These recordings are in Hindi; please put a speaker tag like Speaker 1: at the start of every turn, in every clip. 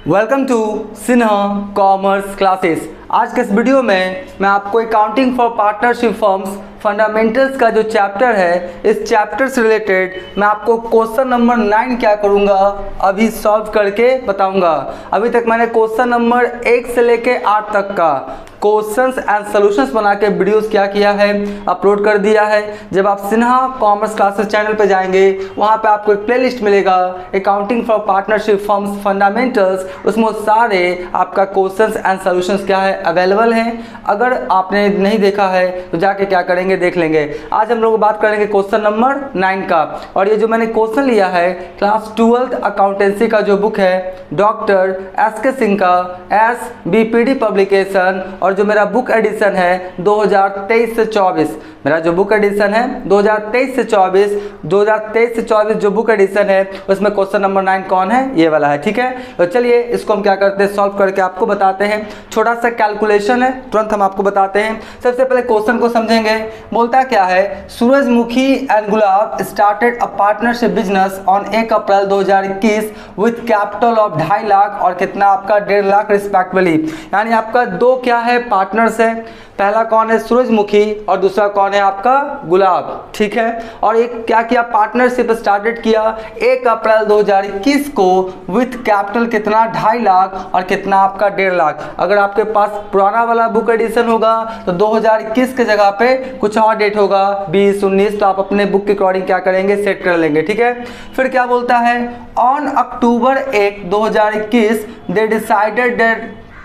Speaker 1: Welcome to Sinha commerce classes. आज के इस वीडियो में मैं आपको accounting for partnership firms fundamentals का जो चैप्टर है, इस चैप्टर से रिलेटेड मैं आपको क्वेश्चन नंबर 9 क्या करूंगा अभी सॉल्व करके बताऊंगा। अभी तक मैंने क्वेश्चन नंबर 1 से लेके 8 तक का क्वेश्चंस एंड सॉल्यूशंस बना के वीडियोस क्या किया है, अपलोड कर दिया है। जब आप सिन्हा कॉमर्स क्लासेस चैनल पे जाएंगे, वहाँ पे आपको एक प्लेलिस्ट मिलेगा accounting for partnership firms fundamentals, उसमें सारे आपका क्वेश्चंस एंड सॉल्यूशंस क्या है अवेलेबल हैं। अगर आपने नहीं देखा है तो जाके क्या करेंगे देख लेंगे। आज हम लोग बात करेंगे क्वेश्चन नंबर 9 का, और ये जो मैंने क्वेश्चन लिया है क्लास 12th अकाउंटेंसी का जो बुक है डॉक्टर SK सिंह का SBPD पब्लिकेशन, और जो मेरा बुक एडिशन है 2023 से 24, मेरा जो बुक एडिशन है 2023 से 24 जो बुक एडिशन है उसमें क्वेश्चन नंबर 9 कौन है, ये वाला है। ठीक है, तो चलिए इसको हम क्या करते हैं, सॉल्व करके आपको बताते हैं। छोटा सा कैलकुलेशन है, तुरंत हम आपको बताते हैं। सबसे पहले क्वेश्चन को समझेंगे। बोलता क्या है, सूरजमुखी and gulab started a partnership business on 1 April 2021 with capital of 2.5 lakh और कितना आपका 1.5 लाख रिस्पेक्टिवली। यानी आपका दो क्या है पार्टनर्स है, पहला कौन है सूरजमुखी और दूसरा कौन है आपका गुलाब। ठीक है, और एक क्या किया पार्टनरशिप स्टार्टेड किया 1 अप्रैल 2021 को विथ कैपिटल कितना 2.5 लाख और कितना आपका 1.5 लाख। अगर आपके पास पुराना वाला बुक एडिशन होगा तो 2021 के जगह पे कुछ और डेट होगा 20, 19, तो आप अपने बुक के अकॉर्डिंग क्या करेंगे सेट कर लेंगे। ठीक है, फिर क्या बोलता है, on October 1, 2021 they decided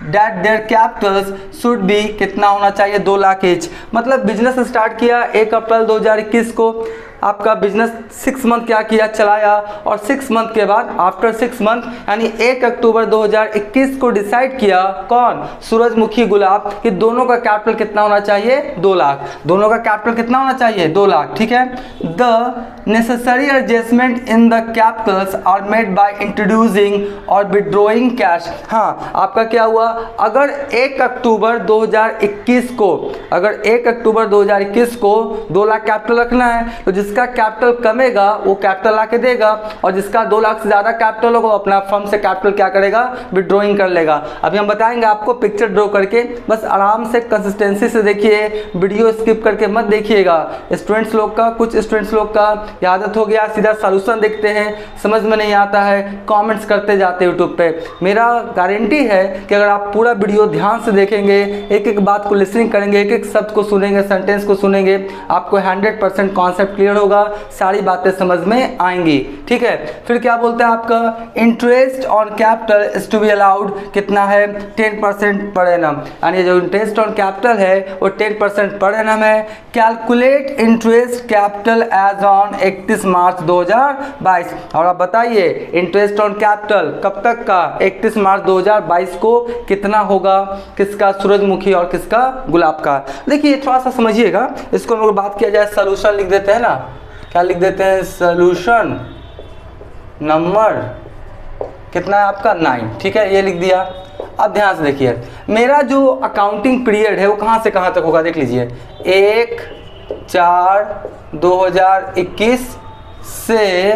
Speaker 1: that their capitals should be कितना होना चाहिए 2 लाख ईच। मतलब बिजनेस स्टार्ट किया 1 अप्रैल 2021 को, आपका बिजनेस 6 मंथ क्या किया चलाया, और 6 मंथ के बाद आफ्टर 6 मंथ यानी 1 अक्टूबर 2021 को डिसाइड किया कौन सूरजमुखी गुलाब कि दोनों का कैपिटल कितना होना चाहिए 2 लाख। दोनों का कैपिटल कितना होना चाहिए 2 लाख। ठीक है, the necessary adjustment in the capitals are made by introducing और विड्रॉइंग कैश। हाँ, आपका क्या हुआ, अगर 1 अक्टूबर 2021 को 2 लाख कैपिटल रखना है तो जिसका कैपिटल कमेगा वो कैपिटल आके देगा, और जिसका 2 लाख से ज्यादा कैपिटल होगा वो अपना फर्म से कैपिटल क्या करेगा विड्रॉइंग कर लेगा। अभी हम बताएंगे आपको पिक्चर ड्रॉ करके, बस आराम से कंसिस्टेंसी से देखिए, वीडियो स्किप करके मत देखिएगा। स्टूडेंट्स लोग का, कुछ स्टूडेंट्स लोग का आदत हो गया सीधा सॉल्यूशन देखते हैं, समझ में नहीं आता है, कमेंट्स करते जाते यूट्यूब पे। मेरा गारंटी है कि अगर आप पूरा वीडियो ध्यान से देखेंगे, एक एक बात को लिसनिंग करेंगे, एक एक शब्द को सुनेंगे, सेंटेंस को सुनेंगे, आपको 100% कॉन्सेप्ट क्लियर होगा, सारी बातें समझ में आएंगी। ठीक है, फिर क्या बोलता है आपका, interest on capital is to be allowed कितना है 10% पर एनम। यानी जो इंटरेस्ट ऑन कैपिटल है वो 10% पर एनम है। Calculate interest capital as on 31 March 2022। और आप बताइए इंटरेस्ट ऑन कैपिटल कब तक का, 31 मार्च 2022 को कितना होगा, किसका सूरजमुखी और किसका गुलाब का। देखिए थोड़ा सा समझिएगा इसको। हम लोग बात किया जाए सॉल्यूशन लिख देते हैं ना, क्या लिख देते हैं, सॉल्यूशन नंबर कितना है आपका 9। ठीक है, ये लिख दिया। अब ध्यान से देखिए, मेरा जो अकाउंटिंग पीरियड है वो कहाँ से कहाँ तक होगा देख लीजिए, 1/4/2021 से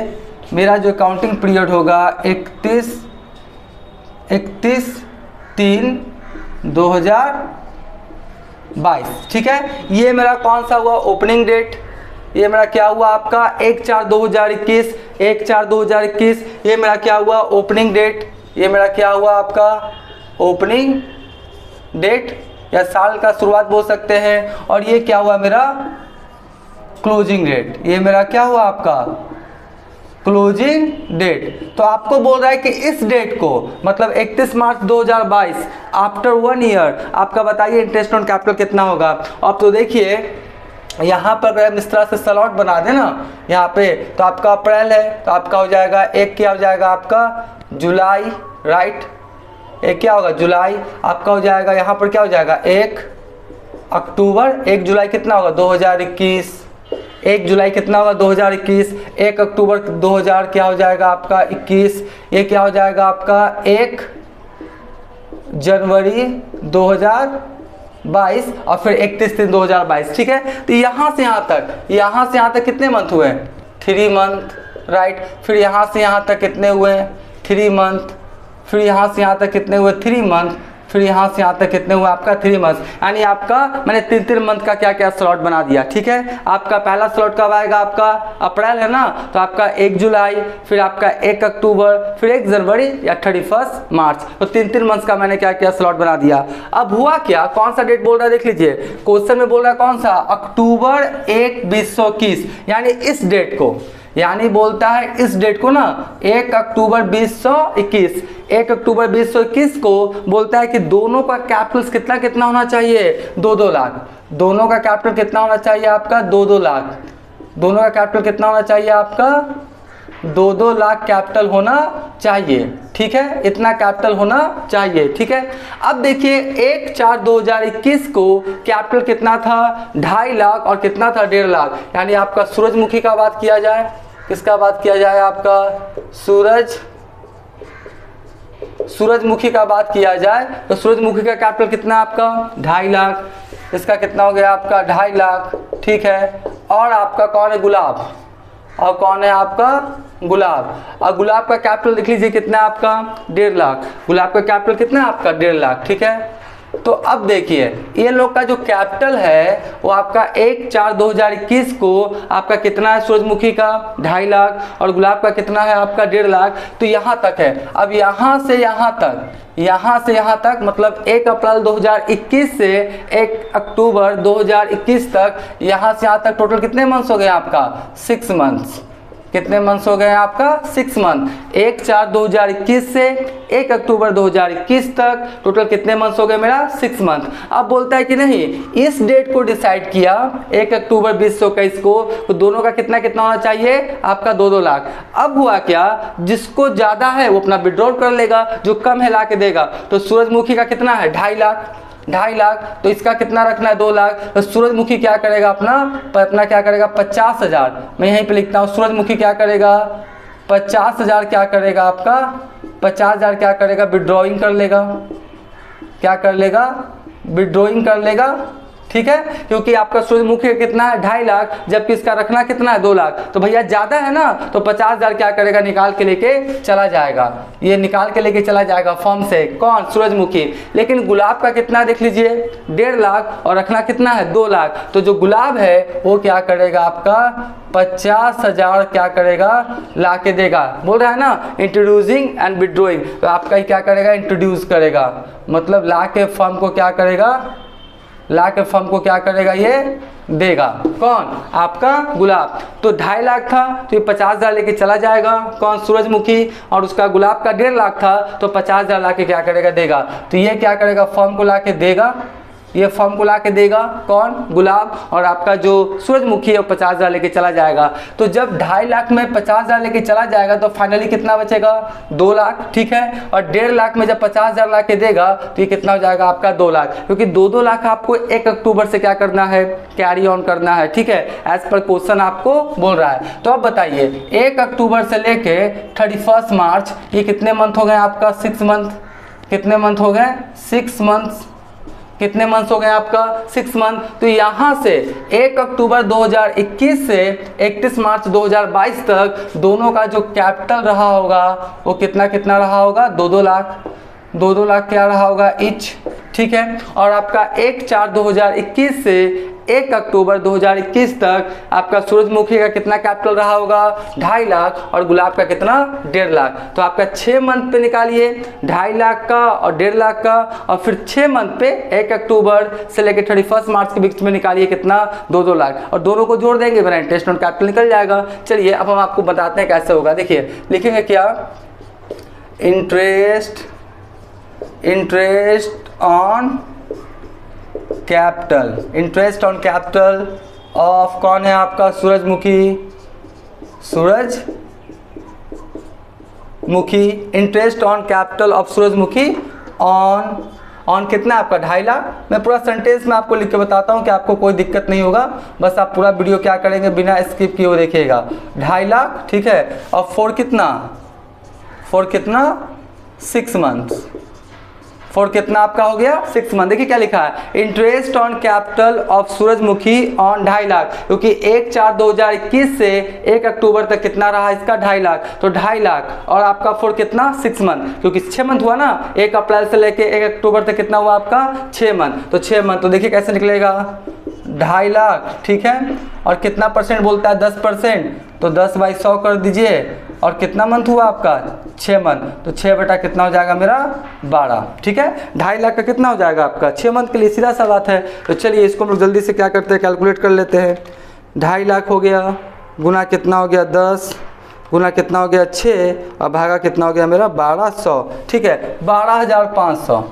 Speaker 1: मेरा जो अकाउंटिंग पीरियड होगा 31/3/2022। ठीक है, ये मेरा कौन सा हुआ ओपनिंग डेट, ये मेरा क्या हुआ आपका 1/4/2021, 1/4/2021। ये मेरा क्या हुआ ओपनिंग डेट, ये मेरा क्या हुआ आपका ओपनिंग डेट या साल का शुरुआत बोल सकते हैं, और ये क्या हुआ मेरा क्लोजिंग डेट, ये मेरा क्या हुआ आपका क्लोजिंग डेट। तो आपको बोल रहा है कि इस डेट को मतलब 31 मार्च 2022 आफ्टर 1 ईयर आपका बताइए इंटरेस्ट ऑन कैपिटल कितना होगा। अब तो देखिए यहाँ पर अगर हम इस तरह से स्लॉट बना दें ना यहाँ पे, तो आपका अप्रैल है तो आपका हो जाएगा एक क्या हो जाएगा आपका जुलाई, राइट, एक क्या होगा जुलाई, आपका हो जाएगा यहाँ पर क्या हो जाएगा 1 अक्टूबर, 1 जुलाई कितना होगा 2021, 1 जुलाई कितना होगा 2021, 1 अक्टूबर 2000 क्या हो जाएगा आपका 21, ये क्या हो जाएगा आपका 1 जनवरी 2022 और फिर 31/3/2022। ठीक है, तो यहाँ से यहाँ तक कितने मंथ हुए 3 मंथ, राइट। फिर यहाँ से यहाँ तक कितने हुए 3 मंथ, फिर यहाँ से यहाँ तक कितने हुए 3 मंथ, फिर यहाँ से यहाँ तक कितने हुए आपका 3 मंथ, यानी आपका मैंने 3 मंथ का क्या क्या स्लॉट बना दिया। ठीक है, आपका पहला स्लॉट कब आएगा, आपका अप्रैल है ना, तो आपका 1 जुलाई, फिर आपका 1 अक्टूबर, फिर 1 जनवरी या 31 मार्च, तो 3 मंथ्स का मैंने क्या क्या स्लॉट बना दिया। अब हुआ क्या, कौन सा डेट बोल रहा है देख लीजिए, क्वेश्चन में बोल रहा है कौन सा, अक्टूबर 1 2021, यानी इस डेट को, यानी बोलता है इस डेट को ना 1 अक्टूबर 2021, 1 अक्टूबर 2021 को बोलता है कि दोनों का कैपिटल कितना कितना होना चाहिए, 2-2 लाख। दोनों का कैपिटल कितना होना चाहिए आपका, 2-2 लाख। दोनों का कैपिटल कितना होना चाहिए आपका, 2-2 लाख कैपिटल होना चाहिए। ठीक है, इतना कैपिटल होना चाहिए। ठीक है, अब देखिए 1/4/2021 को कैपिटल कितना था, 2.5 लाख, और कितना था 1.5 लाख, यानी आपका सूरजमुखी का बात किया जाए, किसका बात किया जाए, आपका सूरजमुखी का बात किया जाए, तो सूरजमुखी का कैपिटल कितना आपका 2.5 लाख, इसका कितना हो गया आपका 2.5 लाख। ठीक है, और आपका कौन है, गुलाब, और कौन है आपका गुलाब, और गुलाब का कैपिटल लिख लीजिए कितना है आपका 1.5 लाख, गुलाब का कैपिटल कितना है आपका 1.5 लाख। ठीक है, तो अब देखिए ये लोग का जो कैपिटल है वो आपका 1/4/2021 को आपका कितना है, सूरजमुखी का 2.5 लाख, और गुलाब का कितना है आपका 1.5 लाख, तो यहाँ तक है। अब यहाँ से यहाँ तक मतलब 1 अप्रैल 2021 से 1 अक्टूबर 2021 तक, यहाँ से यहाँ तक टोटल कितने मंथ्स हो गए आपका, 6 मंथ्स। कितने मंथ्स हो गए आपका, 6 मंथ। 1/4/2021 से 1 अक्टूबर 2021 तक टोटल कितने मंथ्स हो गए मेरा, 6 मंथ। अब बोलता है कि नहीं, इस डेट को डिसाइड किया 1 अक्टूबर 2021 को, तो दोनों का कितना कितना होना चाहिए आपका 2-2 लाख। अब हुआ क्या, जिसको ज़्यादा है वो अपना विड्रॉल कर लेगा, जो कम है ला के देगा। तो सूरजमुखी का कितना है 2.5 लाख, 2.5 लाख, तो इसका कितना रखना है 2 लाख। तो सूरजमुखी क्या करेगा, अपना क्या करेगा 50,000, मैं यहीं पे लिखता हूँ, सूरजमुखी क्या करेगा 50,000 क्या करेगा आपका 50,000 क्या करेगा, विड्रॉइंग कर लेगा, क्या कर लेगा, विड्रॉइंग कर लेगा। ठीक है, क्योंकि आपका सूरजमुखी कितना है 2.5 लाख, जबकि इसका रखना कितना है 2 लाख, तो भैया ज़्यादा है ना, तो 50,000 क्या करेगा, निकाल के लेके चला जाएगा, ये निकाल के लेके चला जाएगा फॉर्म से, कौन, सूरजमुखी। लेकिन गुलाब का कितना देख लीजिए 1.5 लाख, और रखना कितना है 2 लाख, तो जो गुलाब है वो क्या करेगा आपका 50,000 क्या करेगा ला के देगा। बोल रहा है ना इंट्रोड्यूसिंग एंड विड्रॉइंग, तो आपका ही क्या करेगा, इंट्रोड्यूस करेगा, मतलब ला के फॉर्म को क्या करेगा, ला के फर्म को क्या करेगा, ये देगा, कौन, आपका गुलाब। तो 2.5 लाख था, तो ये 50,000 लेके चला जाएगा, कौन, सूरजमुखी, और उसका गुलाब का 1.5 लाख था, तो 50,000 ला के क्या करेगा, देगा। तो ये क्या करेगा, फर्म को ला के देगा, ये फॉर्म को ला के देगा, कौन, गुलाब, और आपका जो सूरजमुखी है वो 50,000 लेके चला जाएगा। तो जब 2.5 लाख में 50,000 लेके चला जाएगा तो फाइनली कितना बचेगा 2 लाख। ठीक है, और 1.5 लाख में जब 50,000 ला के देगा तो ये कितना हो जाएगा आपका 2 लाख, क्योंकि 2-2 लाख आपको 1 अक्टूबर से क्या करना है, कैरी ऑन करना है। ठीक है, एज पर क्वेश्चन आपको बोल रहा है। तो अब बताइए 1 अक्टूबर से लेके 31 मार्च ये कितने मंथ हो गए आपका, 6 मंथ। कितने मंथ हो गए, 6 मंथ। कितने मंथ्स हो गए आपका 6 मंथ। तो यहाँ से 1 अक्टूबर 2021 से 31 मार्च 2022 तक दोनों का जो कैपिटल रहा होगा वो कितना कितना रहा होगा, 2-2 लाख, 2-2 लाख क्या रहा होगा ईच। ठीक है, और आपका 1/4/2021 से 1 अक्टूबर 2021 तक आपका सूरजमुखी का कितना कैपिटल रहा होगा 2.5 लाख, और गुलाब का कितना 1.5 लाख। तो आपका 6 मंथ पे निकालिए 2.5 लाख का और 1.5 लाख का, और फिर 6 मंथ पे 1 अक्टूबर से लेकर 31 मार्च के बीच में निकालिए कितना 2-2 लाख, और दोनों को जोड़ देंगे मेरा इंटरेस्ट ऑन कैपिटल निकल जाएगा। चलिए अब हम आपको बताते हैं कैसे होगा। देखिए लिखेंगे क्या, interest on capital, interest on capital of कौन है आपका सूरजमुखी, इंटरेस्ट ऑन कैपिटल ऑफ सूरजमुखी ऑन कितना आपका 2.5 लाख। मैं पूरा सेंटेंस में आपको लिख के बताता हूँ कि आपको कोई दिक्कत नहीं होगा, बस आप पूरा वीडियो क्या करेंगे बिना स्किप किए देखिएगा। 2.5 लाख, ठीक है, और फॉर कितना 6 मंथ, फॉर कितना आपका हो गया 6 मंथ। देखिए क्या लिखा है, इंटरेस्ट ऑन कैपिटल ऑफ सूरजमुखी ऑन 2.5 लाख, क्योंकि 1/4/2021 से 1 अक्टूबर तक कितना रहा इसका 2.5 लाख, तो 2.5 लाख और आपका फॉर कितना 6 मंथ, क्योंकि 6 मंथ हुआ ना, 1 अप्रैल से लेके 1 अक्टूबर तक कितना हुआ आपका 6 मंथ, तो 6 मंथ। तो देखिए कैसे निकलेगा 2.5 लाख, ठीक है, और कितना परसेंट बोलता है 10%, तो 10/100 कर दीजिए, और कितना मंथ हुआ आपका 6 मंथ, तो 6 बटा कितना हो जाएगा मेरा 12, ठीक है। 2.5 लाख का कितना हो जाएगा आपका 6 मंथ के लिए, सीधा सा बात है। तो चलिए इसको हम लोग जल्दी से क्या करते हैं, कैलकुलेट कर लेते हैं। 2.5 लाख हो गया गुना कितना हो गया 10 गुना कितना हो गया 6 और भागा कितना हो गया मेरा 1200, ठीक है, 12,500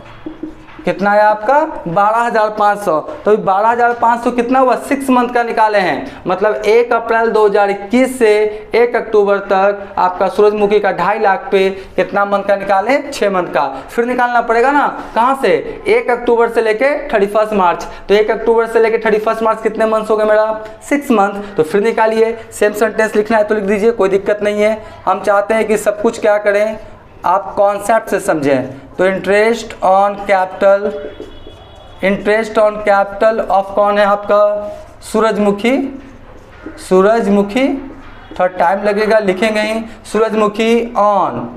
Speaker 1: कितना है आपका 12,500। तो 12,500 कितना हुआ 6 मंथ का निकाले हैं, मतलब 1 अप्रैल 2021 से 1 अक्टूबर तक आपका सूरजमुखी का 2.5 लाख पे कितना मंथ का निकाले 6 मंथ का। फिर निकालना पड़ेगा ना, कहाँ से 1 अक्टूबर से लेके 31 मार्च, तो 1 अक्टूबर से लेके 31 मार्च कितने मंथ हो गए मेरा 6 मंथ। तो फिर निकालिए, सेम सेंटेंस लिखना है तो लिख दीजिए, कोई दिक्कत नहीं है। हम चाहते हैं कि सब कुछ क्या करें आप कॉन्सेप्ट से समझें। तो इंटरेस्ट ऑन कैपिटल ऑफ कौन है आपका सूरजमुखी, थोड़ा टाइम लगेगा लिखेंगे ही, सूरजमुखी ऑन,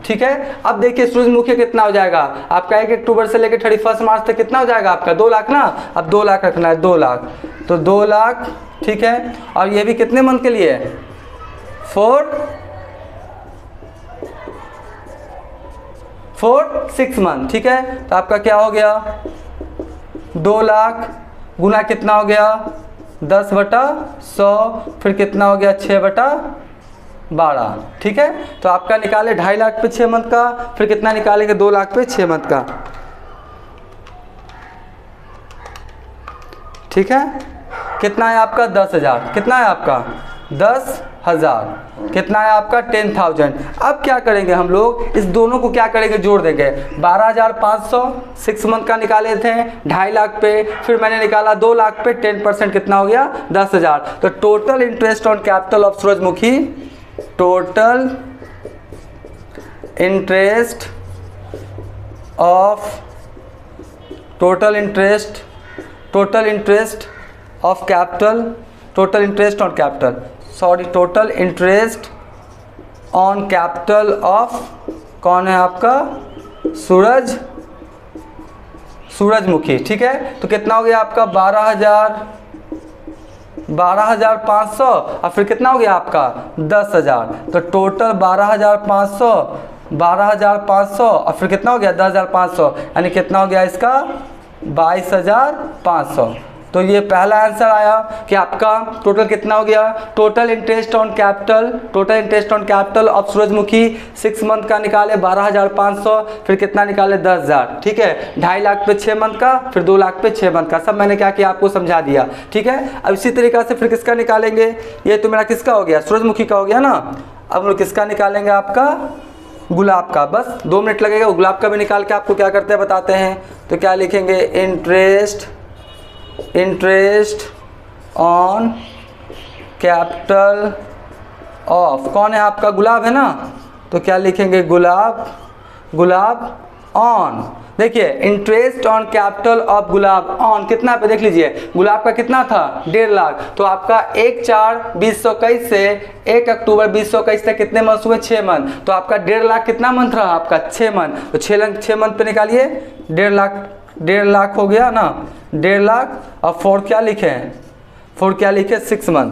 Speaker 1: ठीक है। अब देखिए सूरजमुखी कितना हो जाएगा आपका 1 अक्टूबर से लेकर 31 मार्च तक कितना हो जाएगा आपका 2 लाख ना, अब 2 लाख रखना है 2 लाख, तो 2 लाख, ठीक है। और ये भी कितने मंथ के लिए 6 मंथ, ठीक है। तो आपका क्या हो गया 2 लाख गुना कितना हो गया 10/100, फिर कितना हो गया 6/12, ठीक है। तो आपका निकाले 2.5 लाख पे 6 मंथ का, फिर कितना निकालेंगे 2 लाख पे 6 मंथ का, ठीक है। कितना है आपका 10,000, कितना है आपका 10,000, कितना है आपका 10,000। अब क्या करेंगे हम लोग, इस दोनों को क्या करेंगे जोड़ देंगे, 12,500 6 मंथ का निकाले थे 2.5 लाख पे, फिर मैंने निकाला 2 लाख पे, 10% कितना हो गया 10,000। तो total interest on capital of सूरजमुखी, total interest of capital, total interest on capital of कौन है आपका सूरजमुखी, ठीक है। तो कितना हो गया आपका 12,500 और फिर कितना हो गया आपका 10,000, तो टोटल 12,500 और फिर कितना हो गया 10,500, यानी कितना हो गया इसका 22,500। तो ये पहला आंसर आया कि आपका टोटल कितना हो गया, total interest on capital of सूरजमुखी 6 मंथ का निकाले 12,500, फिर कितना निकाले 10,000, ठीक है। 2.5 लाख पे 6 मंथ का, फिर 2 लाख पे 6 मंथ का, सब मैंने क्या किया आपको समझा दिया, ठीक है। अब इसी तरीक़ा से फिर किसका निकालेंगे, ये तो मेरा किसका हो गया सूरजमुखी का हो गया ना। अब हम किसका निकालेंगे आपका गुलाब का, बस 2 मिनट लगेगा, गुलाब का भी निकाल के आपको क्या करते हैं बताते हैं। तो क्या लिखेंगे इंटरेस्ट ऑन कैपिटल ऑफ कौन है आपका गुलाब है ना, तो क्या लिखेंगे गुलाब ऑन। देखिए interest on capital of gulab on कितना पे देख लीजिए, गुलाब का कितना था 1.5 लाख, तो आपका 1/4/2021 से 1 अक्टूबर 2021 तक कितने मंथ हुए 6 मंथ, तो आपका 1.5 लाख कितना मंथ रहा आपका 6 मंथ, तो 6 मंथ पे निकालिए 1.5 लाख हो गया ना 1.5 लाख। और फॉर क्या लिखे 6 मंथ,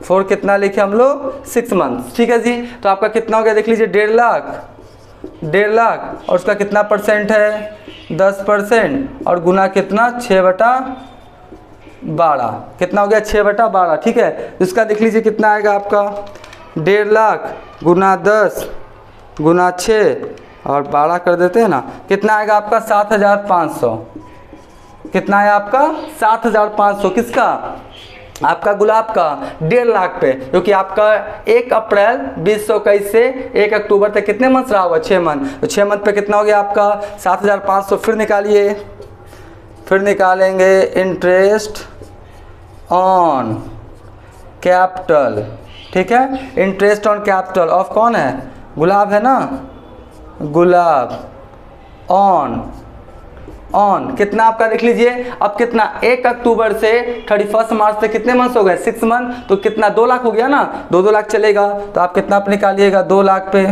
Speaker 1: फॉर कितना लिखे हम लोग 6 मंथ, ठीक है जी। तो आपका कितना हो गया देख लीजिए 1.5 लाख और उसका कितना परसेंट है 10%, और गुना कितना 6/12, कितना हो गया 6/12, ठीक है। इसका देख लीजिए कितना आएगा आपका 1.5 लाख गुना 10 गुना 6 और 12 कर देते हैं ना, कितना आएगा आपका 7,500, कितना है आपका 7,500, किसका आपका गुलाब का 1.5 लाख पे, क्योंकि आपका 1 अप्रैल 2021 से 1 अक्टूबर तक कितने मंथ रहा हुआ 6 मंथ, तो 6 मंथ पे कितना हो गया आपका 7,500। फिर निकालिए, फिर निकालेंगे इंटरेस्ट ऑन कैपिटल, ठीक है। इंटरेस्ट ऑन कैपिटल ऑफ कौन है गुलाब है ना, गुलाब ऑन कितना आपका देख लीजिए। अब कितना 1 अक्टूबर से 31 मार्च तक कितने मंथ्स हो गए 6 मंथ, तो कितना 2 लाख हो गया ना, 2 लाख चलेगा तो आप कितना पे निकालिएगा 2 लाख पे,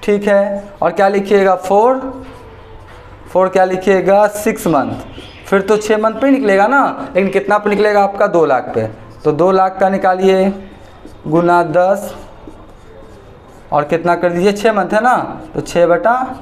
Speaker 1: ठीक है। और क्या लिखिएगा 4 क्या लिखिएगा 6 मंथ, फिर तो 6 मंथ पे निकलेगा ना, लेकिन कितना पे निकलेगा आपका 2 लाख पे, तो 2 लाख का निकालिए गुना 10 और कितना कर दीजिए 6 मंथ है ना, तो 6/12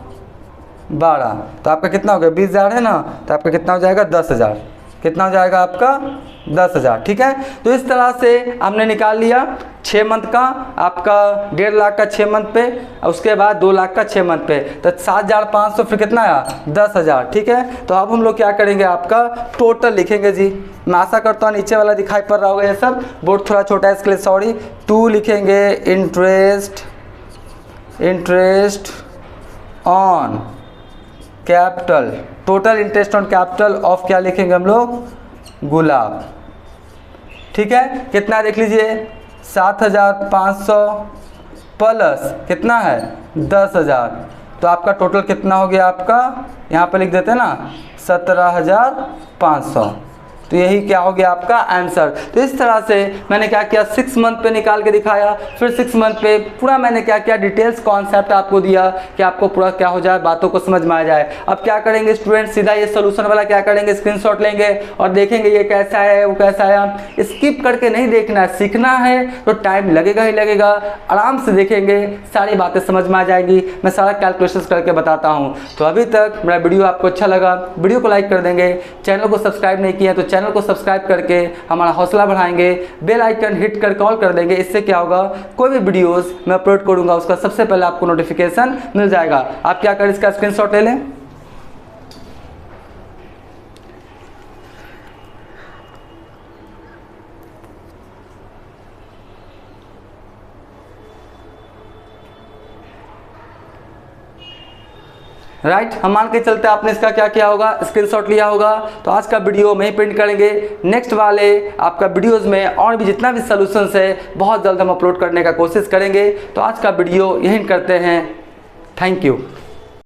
Speaker 1: तो आपका कितना हो गया 20,000 है ना, तो आपका कितना हो जाएगा 10,000, कितना हो जाएगा आपका 10,000, ठीक है। तो इस तरह से हमने निकाल लिया 6 मंथ का आपका 1.5 लाख का 6 मंथ पे, उसके बाद 2 लाख का 6 मंथ पे, तो 7,500 फिर कितना आया 10,000, ठीक है। तो अब हम लोग क्या करेंगे आपका टोटल लिखेंगे जी। मैं आशा करता हूँ नीचे वाला दिखाई पड़ रहा होगा, ये सब बोर्ड थोड़ा छोटा है इसके लिए सॉरी। 2 लिखेंगे interest on capital, total interest on capital of क्या लिखेंगे हम लोग गुलाब, ठीक है। कितना देख लीजिए 7,500 प्लस कितना है 10,000, तो आपका टोटल कितना हो गया आपका, यहाँ पर लिख देते हैं ना 17,500, तो यही क्या हो गया आपका आंसर। तो इस तरह से मैंने क्या किया 6 मंथ पे निकाल के दिखाया, फिर 6 मंथ पे पूरा मैंने क्या किया डिटेल्स कॉन्सेप्ट आपको दिया कि आपको पूरा क्या हो जाए, बातों को समझ में आ जाए। अब क्या करेंगे स्टूडेंट, सीधा ये सोल्यूशन वाला क्या करेंगे स्क्रीनशॉट लेंगे और देखेंगे ये कैसा है वो कैसा आया। स्किप करके नहीं देखना है, सीखना है तो टाइम लगेगा ही लगेगा, आराम से देखेंगे सारी बातें समझ में आ जाएगी। मैं सारा कैलकुलेशन करके बताता हूँ। तो अभी तक मेरा वीडियो आपको अच्छा लगा, वीडियो को लाइक कर देंगे, चैनल को सब्सक्राइब नहीं किया तो चैनल को सब्सक्राइब करके हमारा हौसला बढ़ाएंगे, बेल आइकन हिट कर कॉल कर देंगे। इससे क्या होगा कोई भी वीडियोस मैं अपलोड करूंगा उसका सबसे पहले आपको नोटिफिकेशन मिल जाएगा। आप क्या करें इसका स्क्रीनशॉट ले लें। राइट, हम मान के चलते आपने इसका क्या किया होगा स्क्रीनशॉट लिया होगा। तो आज का वीडियो में ही प्रिंट करेंगे, नेक्स्ट वाले आपका वीडियोस में और भी जितना भी सॉल्यूशंस है बहुत जल्द हम अपलोड करने का कोशिश करेंगे। तो आज का वीडियो यहीं करते हैं, थैंक यू।